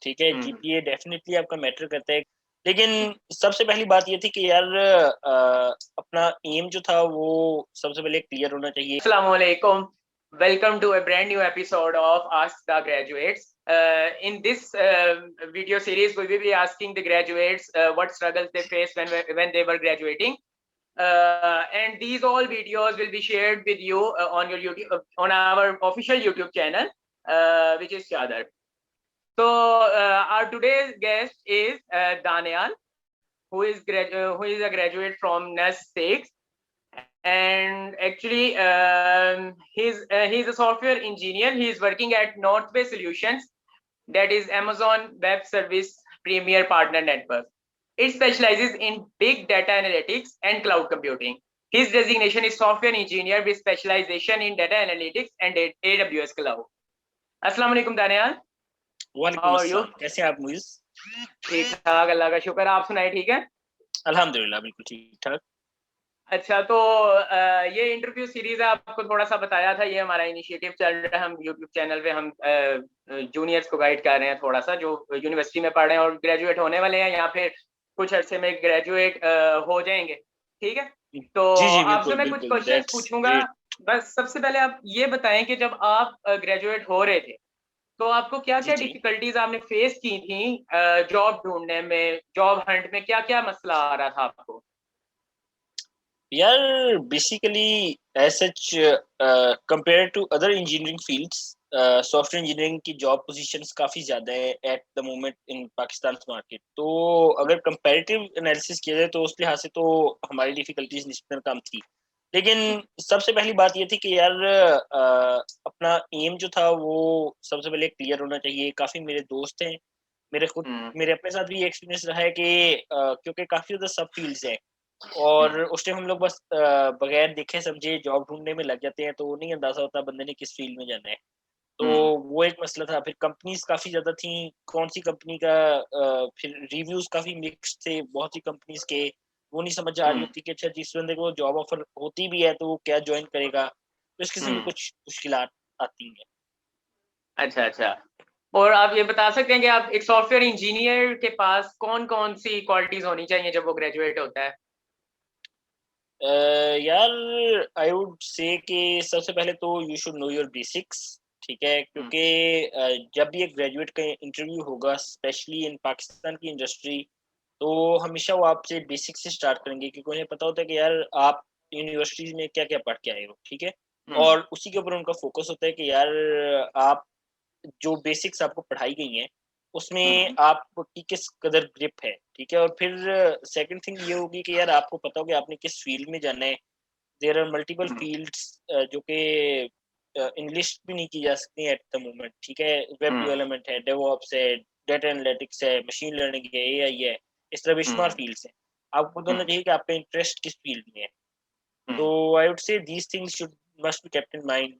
ठीक है, हम्म। GPA definitely आपका मैटर करता है। लेकिन सबसे पहली बात ये थी कि यार अपना एम जो था वो सबसे पहले क्लियर होना चाहिए। Assalamualaikum. Welcome to a brand new episode of Ask the Graduates. In this video series, we will be asking the graduates what struggles they faced when they were graduating. And these all videos will be shared with you on your YouTube, on our official YouTube channel, which is Chadar. So our today's guest is Daniel, who is a graduate from NUS 6, and actually he's a software engineer. He is working at Northway Solutions, that is Amazon Web Service Premier Partner Network. It specializes in big data analytics and cloud computing. His designation is software engineer with specialization in data analytics and AWS cloud. Assalamu alaikum Daniel. वालेकुम How are you? अस्सलाम, कैसे हैं आप मुइज? ठीक ठाक, अल्लाह का शुक्र। आप सुनाए, ठीक है? अल्हम्दुलिल्लाह बिल्कुल ठीक ठाक। अच्छा, तो ये इंटरव्यू सीरीज है, आपको थोड़ा सा बताया था, ये हमारा इनिशिएटिव चल रहा है। हम यूट्यूब चैनल पे हम जूनियर्स को गाइड कर रहे हैं, थोड़ा सा जो यूनिवर्सिटी में पढ़ रहे हैं और ग्रेजुएट होने वाले हैं, या फिर कुछ अरसे में ग्रेजुएट हो जाएंगे। ठीक है, तो जी जी आपसे बिल्कुल मैं कुछ बिल्कुल, क्वेश्चंस दैट्स पूछूंगा। ग्रेट। बस सबसे पहले आप ये बताएं कि जब आप ग्रेजुएट हो रहे थे, तो आपको क्या जी क्या जी डिफिकल्टीज आपने फेस की थी जॉब ढूंढने में, जॉब हंट में क्या क्या मसला आ रहा था आपको? यार basically as such compare to other engineering fields, software engineering की जॉब पोजीशंस काफ़ी ज़्यादा है at the moment in Pakistan market. तो अगर कंपैरेटिव एनालिसिस किया जाए तो उस लिहाज से तो हमारी डिफिकल्टीज निस्बतन कम थी। लेकिन सबसे पहली बात ये थी कि यार अपना एम जो था वो सबसे पहले क्लियर होना चाहिए। काफ़ी मेरे दोस्त हैं, मेरे अपने साथ भी ये एक्सपीरियंस रहा है कि क्योंकि काफ़ी ज़्यादा सब फील्ड्स हैं और उस टाइम हम लोग बस बगैर देखे समझे जॉब ढूंढने में लग जाते हैं, तो वो नहीं अंदाजा होता बंदे ने किस फील्ड में जाना है। तो वो एक मसला था। फिर कंपनीज काफ़ी ज़्यादा थी, कौन सी कंपनी का फिर रिव्यूज़ काफ़ी मिक्स्ड थे बहुत सी कंपनीज के। वो नहीं समझ आ रही होती कि अच्छा जिस बंदे को जॉब ऑफर होती भी है तो वो क्या ज्वाइन करेगा। तो इस किस्म की कुछ मुश्किलात आती हैं। अच्छा अच्छा, और आप ये बता सकते हैं कि आप एक सॉफ्टवेयर इंजीनियर के पास कौन कौन सी क्वालिटीज होनी चाहिए जब वो ग्रेजुएट होता है? यार आई वुड से कि सबसे पहले तो you should know your basics. ठीक है, क्योंकि जब भी एक ग्रेजुएट का इंटरव्यू होगा स्पेशली इन पाकिस्तान की इंडस्ट्री, तो हमेशा वो आपसे बेसिक से स्टार्ट करेंगे क्योंकि उन्हें पता होता है कि यार आप यूनिवर्सिटीज में क्या क्या पढ़ के आए हो। ठीक है, और उसी के ऊपर उनका फोकस होता है कि यार आप जो बेसिक्स आपको पढ़ाई गई हैं उसमें आपकी किस कदर ग्रिप है। ठीक है, और फिर सेकंड थिंग ये होगी कि यार आपको पता हो कि आपने किस फील्ड में जाना है। देयर आर मल्टीपल फील्ड्स जो कि इंग्लिश भी नहीं की जा सकती एट द मोमेंट। ठीक है, वेब डेवलपमेंट है, डेवऑप्स है, डेटा एनालिटिक्स है, मशीन लर्निंग है, एआई है, इस तरह बेशुमार फील्ड्स हैं। आपको पता होना चाहिए कि आपका इंटरेस्ट किस फील्ड में है। तो I would say these things should must be kept in mind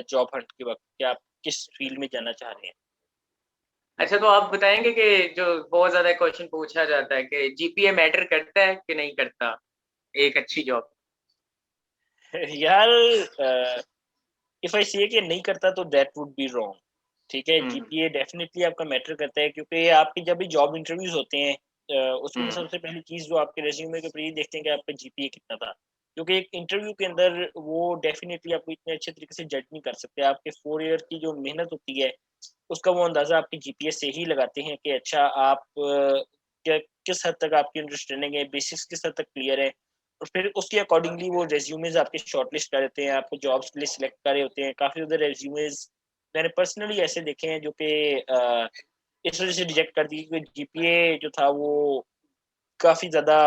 job Hunt के वक्त कि आप किस फील्ड में जाना चाह रहे हैं। अच्छा, तो आप बताएंगे कि जो बहुत ज्यादा क्वेश्चन पूछा जाता है कि जीपीए मैटर करता है कि नहीं करता एक अच्छी जॉब? यार इफ आई से कि नहीं करता तो दैट वुड बी रॉन्ग। ठीक है, जीपीए डेफिनेटली आपका मैटर करता है क्योंकि आपकी जब भी जॉब इंटरव्यूज होते हैं उसमें सबसे पहली चीज जो आपके रेज्यूमे के ऊपर ये देखते हैं कि आपका जीपीए कितना था। क्योंकि एक इंटरव्यू के अंदर वो डेफिनेटली आपको इतने अच्छे तरीके से जज नहीं कर सकते। आपके 4 ईयर की जो मेहनत होती है उसका वो अंदाजा आपके जीपीए से ही लगाते हैं कि अच्छा आप किस हद तक आपकी अंडरस्टैंडिंग है, बेसिक्स किस हद तक क्लियर है। और फिर उसके अकॉर्डिंगली वो रेज्यूमेज आपके शॉर्टलिस्ट कर देते हैं, आपको जॉब्स के लिए सिलेक्ट कर रहे होते हैं। काफ़ी ज़्यादा रेज्यूमेज मैंने पर्सनली ऐसे देखे हैं जो कि इस वजह से रिजेक्ट कर दिए क्योंकि जीपीए जो था वो काफ़ी ज़्यादा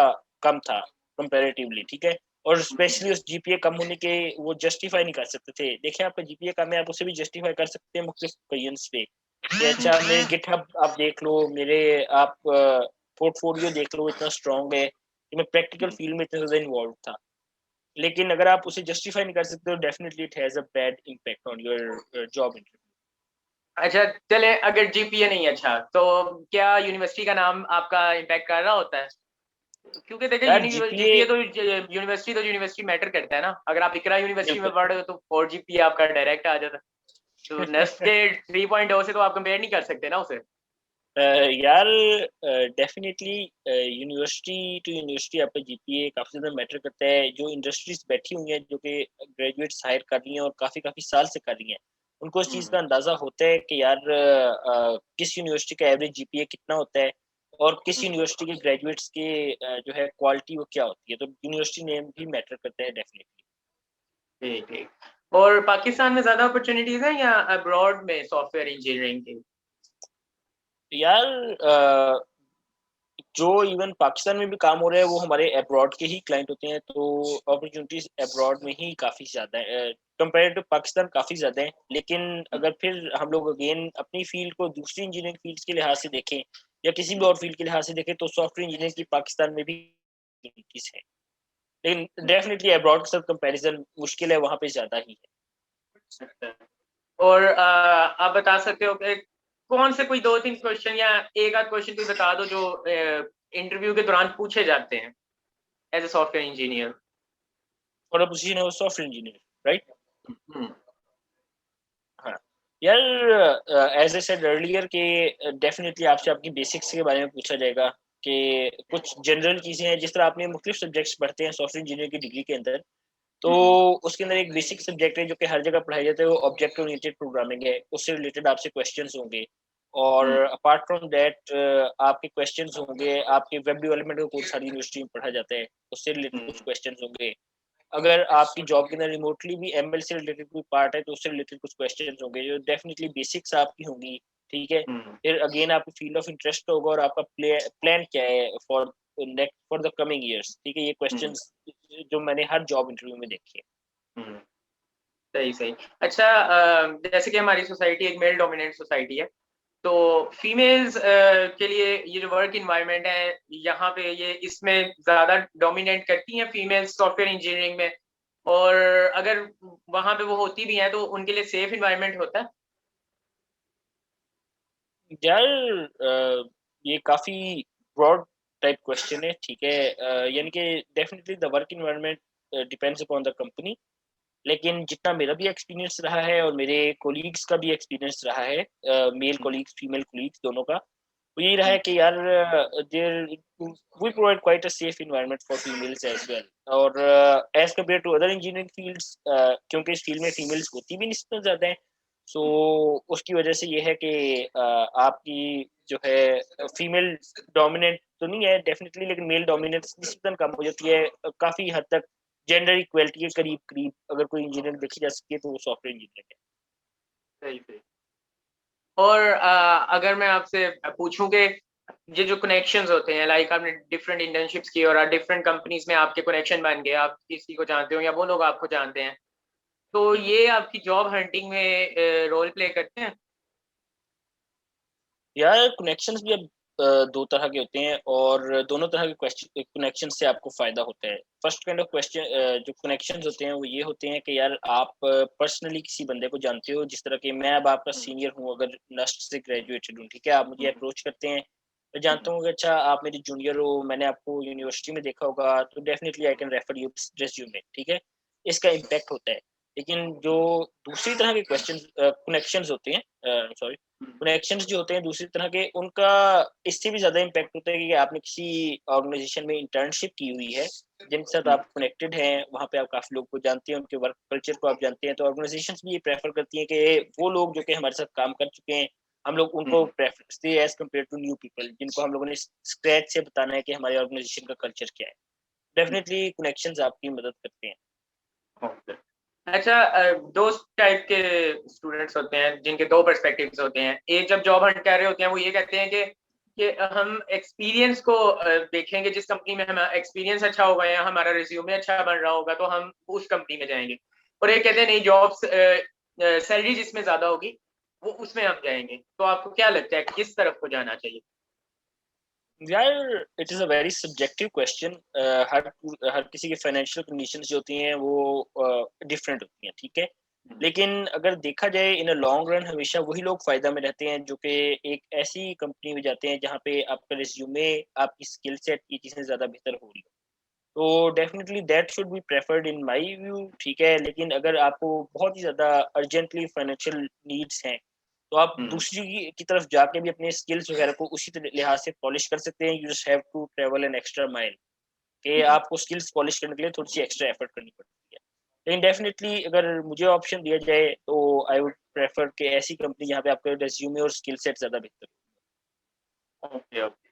कम था कंपैरेटिवली। ठीक है, और स्पेशली उस जीपीए कम होने के वो जस्टिफाई नहीं कर सकते थे। देखिए आपका जीपीए कम है, आप उसे भी जस्टिफाई कर सकते हैं मुख्तलिफ ओकेजन्स पे कि अच्छा मेरे गिटहब आप देख लो, मेरे आप पोर्टफोलियो देख लो, इतना स्ट्रांग है कि मैं प्रैक्टिकल फील्ड में इतना ज़्यादा इन्वॉल्व था। लेकिन अगर आप उसे जस्टिफाई नहीं कर सकते तो definitely it has a bad impact on your job interview. अच्छा, चले, अगर जीपीए नहीं अच्छा, तो क्या यूनिवर्सिटी का नाम आपका इम्पैक्ट कर रहा होता है? क्योंकि देखिए यार जीपीए जीपीए तो यूनिवर्सिटी मैटर करता है ना। अगर आप इकरा यूनिवर्सिटी में बिल्कुल पढ़ रहे हो तो 4 जीपीए आपका डायरेक्ट आ जाता है। तो नेस्ट के 3.0 से तो आप कंपेयर नहीं कर सकते ना उसे। यार डेफिनेटली यूनिवर्सिटी टू यूनिवर्सिटी आपका जीपीए काफ़ी ज़्यादा मैटर करता है। जो इंडस्ट्रीज़ बैठी हुई हैं, जो कि ग्रेजुएट्स हायर कर रही हैं और काफ़ी साल से कर रही हैं, उनको इस चीज़ हम्म, का अंदाज़ा होता है कि यार किस यूनिवर्सिटी का एवरेज जीपीए कितना होता है और किस हम्म, यूनिवर्सिटी के ग्रेजुएट्स के जो है क्वालिटी वो क्या होती है। तो यूनिवर्सिटी नेम भी मैटर करता है डेफिनेटली। ठीक ठीक। और पाकिस्तान में ज्यादा अपॉर्चुनिटीज हैं या अब्रॉड में सॉफ्टवेयर इंजीनियरिंग की? यार जो इवन पाकिस्तान में भी काम हो रहा है वो हमारे अब्रॉड के ही क्लाइंट होते हैं, तो अपॉर्चुनिटीज अब्रॉड में ही काफ़ी ज़्यादा है कंपेयर टू पाकिस्तान, काफ़ी ज़्यादा है। लेकिन हम्म, अगर फिर हम लोग अगेन अपनी फील्ड को दूसरी इंजीनियरिंग फील्ड्स के लिहाज से देखें या किसी भी हम्म, और फील्ड के लिहाज से देखें तो सॉफ्टवेयर इंजीनियरिंग की पाकिस्तान में भी opportunities है, लेकिन हम्म, डेफिनेटली अब्रॉड के साथ कंपैरिजन मुश्किल है, वहाँ पे ज़्यादा ही है। अच्छा। और आप बता सकते हो कि कौन से कोई 2-3 क्वेश्चन या एक आध क्वेश्चन कोई बता दो जो इंटरव्यू के दौरान पूछे जाते हैं एज ए सॉफ्टवेयर इंजीनियर? और पोजीशन है सॉफ्टवेयर इंजीनियर, राइट? हम्म, हाँ, यार एज़ आई सेड अर्लियर कि डेफ़िनेटली आपसे आपकी बेसिक्स के बारे में पूछा जाएगा कि कुछ जनरल चीज़ें हैं, जिस तरह आपने मुख्तलिफ सब्जेक्ट्स पढ़ते हैं सॉफ्टवेयर इंजीनियर की डिग्री के अंदर, तो हम्म, उसके अंदर एक बेसिक सब्जेक्ट है जो कि हर जगह पढ़ाया जाता है, वो ऑब्जेक्ट ओरिएंटेड प्रोग्रामिंग है, उससे रिलेटेड आपसे क्वेश्चंस होंगे। और हम्म, अपार्ट फ्रॉम दैट आपके क्वेश्चंस होंगे, आपके वेब डेवलपमेंट का कोर्स सारी यूनिवर्सिटी में पढ़ा जाता है, उससे रिलेटेड कुछ हम्म, क्वेश्चंस होंगे। अगर आपकी जॉब के अंदर रिमोटली भी एमएल से रिलेटेड कोई पार्ट है तो उससे रिलेटेड कुछ क्वेश्चंस होंगे जो डेफिनेटली बेसिक्स आपकी होंगी, ठीक है? हम्म, फिर अगेन आपकी फील्ड ऑफ इंटरेस्ट का होगा और आपका प्लान क्या है for next for the coming years, ठीक है? ये हम्म, क्वेश्चंस जो मैंने हर जॉब इंटरव्यू में देखे हैं। हम्म, सही सही। अच्छा, जैसे कि हमारी सोसाइटी एक मेल डोमिनेंट सोसाइटी है, तो फीमेल्स के लिए ये जो वर्क इन्वायरमेंट है यहाँ पे, ये इसमें ज्यादा डोमिनेट करती हैं फीमेल्स सॉफ्टवेयर इंजीनियरिंग में? और अगर वहां पे वो होती भी हैं तो उनके लिए सेफ इन्वायरमेंट होता है? यार ये काफी ब्रॉड टाइप क्वेश्चन है, ठीक है? यानी कि definitely the work environment depends upon the company, लेकिन जितना मेरा भी एक्सपीरियंस रहा है और मेरे कोलीग्स का भी एक्सपीरियंस रहा है, male hmm, colleagues female colleagues दोनों का, तो यही रहा है हम्म, कि यार there we provide quite a safe environment for females as well. और as compared to other engineering fields, क्योंकि इस फील्ड में फीमेल्स होती भी निस्बतन ज़्यादा है, सो हम्म, उसकी वजह से ये है कि आपकी जो है फीमेल डोमिनेंट तो नहीं है डेफिनेटली, लेकिन मेल डोमिनेंस निस्बतन कम हो जाती है। काफ़ी हद तक जेंडर इक्वलिटी के करीब-करीब अगर कोई इंजीनियर देखी जा सकती है तो वो सॉफ्टवेयर इंजीनियर है। सही सही। और अगर मैं आपसे पूछूं कि ये जो कनेक्शंस होते हैं, लाइक आपने डिफरेंट इंटर्नशिप्स की और डिफरेंट कंपनीज में आपके कनेक्शन बन गए, आप किसी को जानते हो या वो लोग आपको जानते हैं, तो ये आपकी जॉब हंटिंग में रोल प्ले करते हैं? यार कनेक्शंस भी अब 2 तरह के होते हैं और दोनों तरह के क्वेश्चन कनेक्शन से आपको फ़ायदा होता है। फर्स्ट काइंड ऑफ क्वेश्चन जो कनेक्शंस होते हैं वो ये होते हैं कि यार आप पर्सनली किसी बंदे को जानते हो, जिस तरह के मैं अब आपका हम्म, सीनियर हूँ, अगर नस्ट से ग्रेजुएटेड हूँ, ठीक है? आप मुझे हम्म, अप्रोच करते हैं, मैं हम्म, जानता हूँ कि अच्छा आप मेरे जूनियर हो, मैंने आपको यूनिवर्सिटी में देखा होगा, तो definitely I can refer you this resume, ठीक है? इसका इम्पैक्ट होता है। लेकिन जो दूसरी तरह के कनेक्शंस होते हैं, सॉरी, हम्म, कनेक्शंस जो होते हैं दूसरी तरह के, उनका इससे भी ज़्यादा इम्पैक्ट होता है कि आपने किसी ऑर्गेनाइज़ेशन में इंटर्नशिप की हुई है, जिनके साथ हम्म, आप कनेक्टेड हैं, वहाँ पे आप काफ़ी लोगों को जानते हैं, उनके वर्क कल्चर को आप जानते हैं, तो ऑर्गेनाइज़ेशंस भी ये प्रेफ़र करती हैं कि वो लोग जो कि हमारे साथ काम कर चुके हैं, हम लोग उनको हम्म, प्रेफ़रेंस दें as compare to new people, जिनको हम लोगों ने स्क्रैच से बताना है कि हमारे ऑर्गेनाइज़ेशन का कल्चर क्या है। हम्म, डेफ़िनिटली कनेक्शंस आपकी मदद करते हैं। ओके। अच्छा, दो टाइप के स्टूडेंट्स होते हैं जिनके दो पर्सपेक्टिव्स होते हैं। एक जब जॉब हंट कर रहे होते हैं वो ये कहते हैं कि हम एक्सपीरियंस को देखेंगे, जिस कंपनी में हमारा एक्सपीरियंस अच्छा होगा या हमारा रिज्यूमे अच्छा बन रहा होगा तो हम उस कंपनी में जाएंगे। और एक कहते हैं नहीं, जॉब्स सैलरी जिसमें ज्यादा होगी वो उसमें हम जाएंगे। तो आपको क्या लगता है किस तरफ को जाना चाहिए? यार it is a very subjective question. हर किसी की फाइनेंशियल कंडीशंस जो होती हैं वो डिफरेंट होती हैं, ठीक है? हम्म, लेकिन अगर देखा जाए इन अ लॉन्ग रन हमेशा वही लोग फ़ायदा में रहते हैं जो कि एक ऐसी कंपनी में जाते हैं जहाँ पे आपका रिज़्यूमे, आपकी स्किल सेट, ये चीज़ें ज़्यादा बेहतर हो रही हो। तो definitely that should be preferred in my view, ठीक है? लेकिन अगर आपको बहुत ही ज़्यादा अर्जेंटली फाइनेंशियल नीड्स हैं, तो आप दूसरी की तरफ जाके भी अपने स्किल्स वगैरह को उसी लिहाज से पॉलिश कर सकते हैं। You just have to travel an extra mile, कि आपको स्किल्स पॉलिश करने के लिए थोड़ी सी एक्स्ट्रा एफर्ट करनी पड़ती है। लेकिन डेफिनेटली अगर मुझे ऑप्शन दिया जाए तो आई वुड प्रेफर कि ऐसी कंपनी जहाँ पे आपका रेज्यूमे और स्किल सेट ज़्यादा बेहतर हो। Okay okay.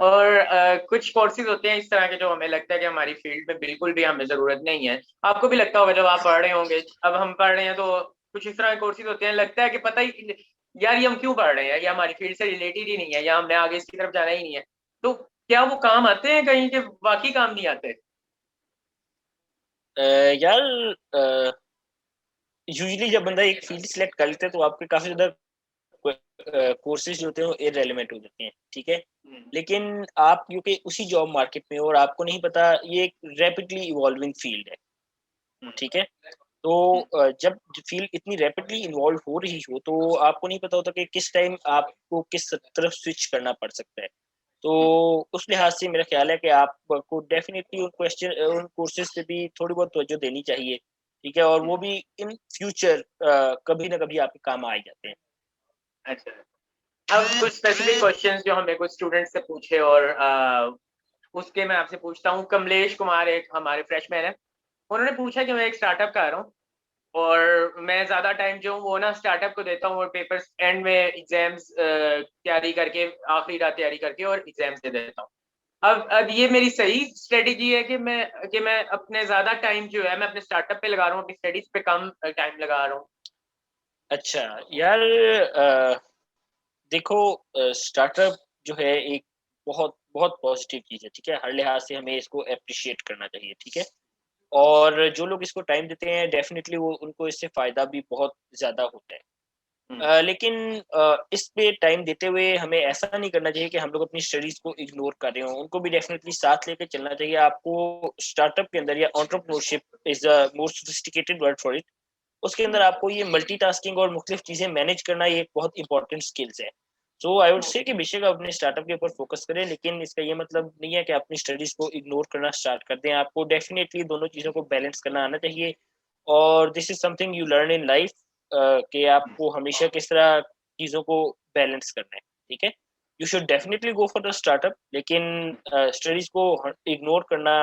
और कुछ कोर्सेज होते हैं इस तरह के जो हमें लगता है कि हमारी फील्ड में बिल्कुल भी हमें ज़रूरत नहीं है। आपको भी लगता होगा जब आप पढ़ रहे होंगे, अब हम पढ़ रहे हैं तो कुछ इस तरह के कोर्सेज होते हैं, लगता है कि पता ही यार ये हम क्यों पढ़ रहे हैं, ये हमारी फील्ड से रिलेटेड ही नहीं है, या हमने आगे इसकी तरफ जाना ही नहीं है। तो क्या वो काम आते हैं कहीं के बाकी काम नहीं आते? यार यूजुअली जब बंदा एक फील्ड सिलेक्ट कर लेता है तो आपके काफ़ी ज़्यादा कोर्सेज जो होते हैं वो इररेलेवेंट हो जाते हैं, ठीक है? लेकिन आप क्योंकि उसी जॉब मार्केट में हो और आपको नहीं पता, ये एक रैपिडली इवॉल्विंग फील्ड है, ठीक है? तो जब फील्ड इतनी रैपिडली इन्वॉल्व हो रही हो तो आपको नहीं पता होता कि किस टाइम आपको किस तरफ स्विच करना पड़ सकता है। तो उस लिहाज से मेरा ख्याल है कि आपको डेफिनिटली उन कोर्सेज पे भी थोड़ी बहुत तवज्जो देनी चाहिए, ठीक है? और वो भी इन फ्यूचर कभी ना कभी आपके काम आ ही जाते हैं। अच्छा, अब कुछ स्पेसिफिक क्वेश्चंस जो हमें कुछ स्टूडेंट्स से पूछे और उसके मैं आपसे पूछता हूँ। कमलेश कुमार एक हमारे फ्रेशमैन है, उन्होंने पूछा कि मैं एक स्टार्टअप कर रहा हूँ और मैं ज़्यादा टाइम जो हूँ वो ना स्टार्टअप को देता हूँ और पेपर्स एंड में एग्जाम्स तैयारी करके, आखिरी रात तैयारी करके और एग्जाम्स दे देता हूँ। अब ये मेरी सही स्ट्रेटेजी है कि मैं अपने ज़्यादा टाइम जो है मैं अपने स्टार्टअप पे लगा रहा हूँ, अपनी स्टडीज पे कम टाइम लगा रहा हूँ? अच्छा, यार देखो, स्टार्टअप जो है एक बहुत बहुत पॉजिटिव चीज़ है, ठीक है? हर लिहाज से हमें इसको एप्रिशिएट करना चाहिए, ठीक है? और जो लोग इसको टाइम देते हैं डेफ़िनिटली वो उनको इससे फ़ायदा भी बहुत ज़्यादा होता है। लेकिन इस पे टाइम देते हुए हमें ऐसा नहीं करना चाहिए कि हम लोग अपनी स्टडीज़ को इग्नोर कर रहे हों, उनको भी डेफ़िनिटली साथ लेके चलना चाहिए। आपको स्टार्टअप के अंदर या entrepreneurship is the more sophisticated word for it, उसके अंदर आपको ये मल्टीटास्किंग और मुख्तलिफ चीज़ें मैनेज करना ये एक बहुत इंपॉर्टेंट स्किल्स है। सो आई वुड से कि बेशक आप अपने स्टार्टअप के ऊपर फ़ोकस करें, लेकिन इसका ये मतलब नहीं है कि आप अपनी स्टडीज़ को इग्नोर करना स्टार्ट कर दें। आपको डेफ़िनिटली दोनों चीज़ों को बैलेंस करना आना चाहिए और this is something you learn in life, कि आपको हमेशा किस तरह चीज़ों को बैलेंस करना है, ठीक है? You should definitely go for the startup, लेकिन स्टडीज़ को इग्नोर करना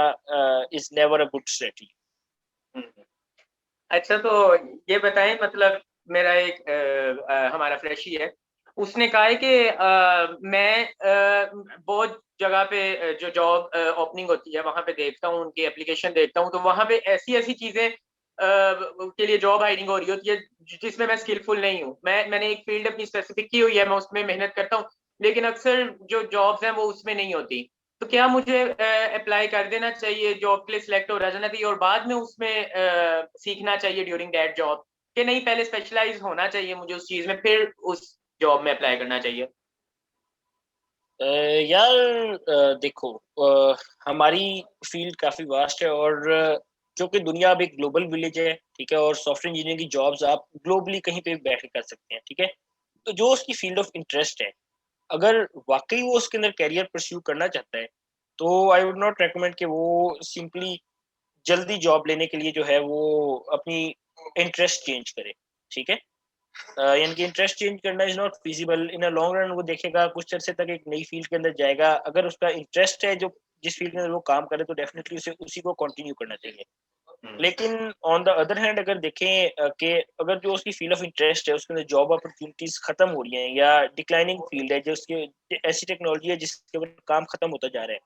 is never a good strategy. अच्छा, तो ये बताएं, मतलब मेरा एक हमारा फ्रेशी है, उसने कहा है कि मैं बहुत जगह पे जो जॉब ओपनिंग होती है वहां पे देखता हूँ, उनकी एप्लीकेशन देखता हूँ, तो वहां पे ऐसी ऐसी चीजें के लिए जॉब हायरिंग हो रही होती है जिसमें मैं स्किलफुल नहीं हूँ। मैंने एक फील्ड अपनी स्पेसिफिक की हुई है, मैं उसमें मेहनत करता हूँ, लेकिन अक्सर जो जॉब्स हैं वो उसमें नहीं होती। तो क्या मुझे अप्लाई कर देना चाहिए, जॉब के लिए सिलेक्ट हो जाना चाहिए और बाद में उसमें सीखना चाहिए ड्यूरिंग दैट जॉब, कि नहीं पहले स्पेशलाइज होना चाहिए मुझे उस चीज में फिर उस जॉब में अप्लाई करना चाहिए? यार देखो, हमारी फील्ड काफ़ी वास्ट है और क्योंकि दुनिया अब एक ग्लोबल विलेज है, ठीक है? और सॉफ्टवेयर इंजीनियरिंग की जॉब्स आप ग्लोबली कहीं पे भी बैठ के कर सकते हैं, ठीक है? तो जो उसकी फील्ड ऑफ इंटरेस्ट है, अगर वाक़ई वो उसके अंदर करियर परस्यू करना चाहता है, तो आई वुड नॉट रिकमेंड कि वो सिंपली जल्दी जॉब लेने के लिए जो है वो अपनी इंटरेस्ट चेंज करे, ठीक है? यानी कि इंटरेस्ट चेंज करना is not feasible in a long run. वो देखेगा कुछ अरसे तक एक नई फ़ील्ड के अंदर जाएगा, अगर उसका इंटरेस्ट है जो जिस फ़ील्ड के अंदर वो काम करे तो डेफ़िनिटली उसे उसी को कंटिन्यू करना चाहिए। लेकिन ऑन द अदर हैंड अगर देखें कि अगर जो उसकी फ़ील्ड ऑफ इंटरेस्ट है उसके अंदर जॉब अपॉर्च्युनिटीज़ खत्म हो रही हैं या डिक्लाइनिंग फ़ील्ड है, जो उसकी ऐसी टेक्नोलॉजी है जिसके ऊपर काम खत्म होता जा रहा है,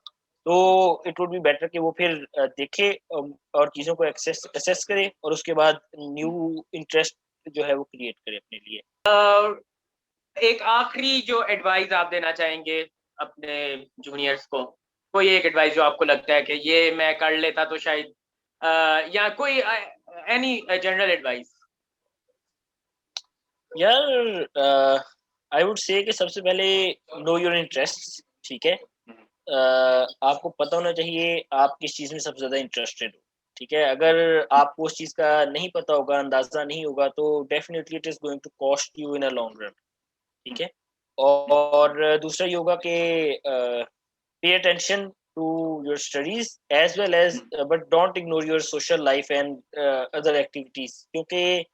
तो इट वुड बी बेटर कि वो फिर देखे और चीज़ों को एक्सेस असेस करे और उसके बाद न्यू इंटरेस्ट जो है वो क्रिएट करे अपने लिए। एक आखिरी जो एडवाइस आप देना चाहेंगे अपने जूनियर्स को, कोई एक एडवाइस जो आपको लगता है कि ये मैं कर लेता तो शायद, या कोई एनी जनरल एडवाइस? यार आई वुड से कि सबसे पहले नो योर इंटरेस्ट्स, ठीक है? आपको पता होना चाहिए आप किस चीज़ में सबसे ज़्यादा इंटरेस्टेड हो, ठीक है? अगर आपको उस चीज़ का नहीं पता होगा, अंदाज़ा नहीं होगा तो definitely it is going to cost you in a long run, ठीक है? और दूसरा ये होगा कि pay attention to your studies as well as but don't ignore your social life and other activities, क्योंकि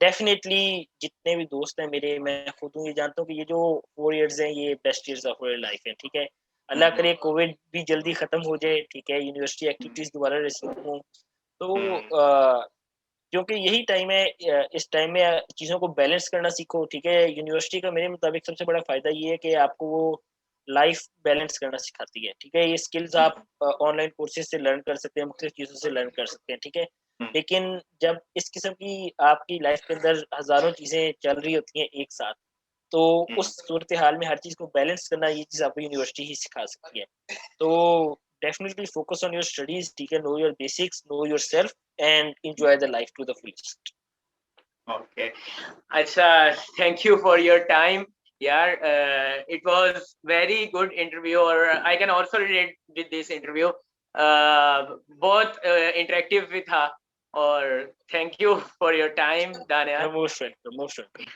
डेफिनेटली जितने भी दोस्त हैं मेरे, मैं खुद हूँ, ये जानता हूँ कि ये जो 4 इयर्स हैं ये best years of our life है, ठीक है। अल्लाह करे कोविड भी जल्दी खत्म हो जाए, ठीक है, यूनिवर्सिटी एक्टिविटीज दोबारा रिज्यूम हो, तो क्योंकि यही टाइम है, इस टाइम में चीज़ों को बैलेंस करना सीखो, ठीक है। यूनिवर्सिटी का मेरे मुताबिक सबसे बड़ा फ़ायदा ये है कि आपको वो लाइफ बैलेंस करना सिखाती है, ठीक है। ये स्किल्स आप ऑनलाइन कोर्सेज से लर्न कर सकते हैं, मुख्तलिफ चीज़ों से लर्न कर सकते हैं, ठीक है। लेकिन जब इस किस्म की आपकी लाइफ के अंदर हज़ारों चीज़ें चल रही होती हैं एक साथ, तो उस सूरत हाल में हर चीज़ को बैलेंस करना, ये चीज़ आपको यूनिवर्सिटी ही सिखा सकती है। तो definitely focus on your studies, ठीक है, know your basics, know yourself and enjoy the life to the fullest. Okay. Acha, thank you for your time. Yeah, it was very good interview, or I can also relate with this interview. Both interactive with her. Or thank you for your time, Dania. You're most welcome, most welcome.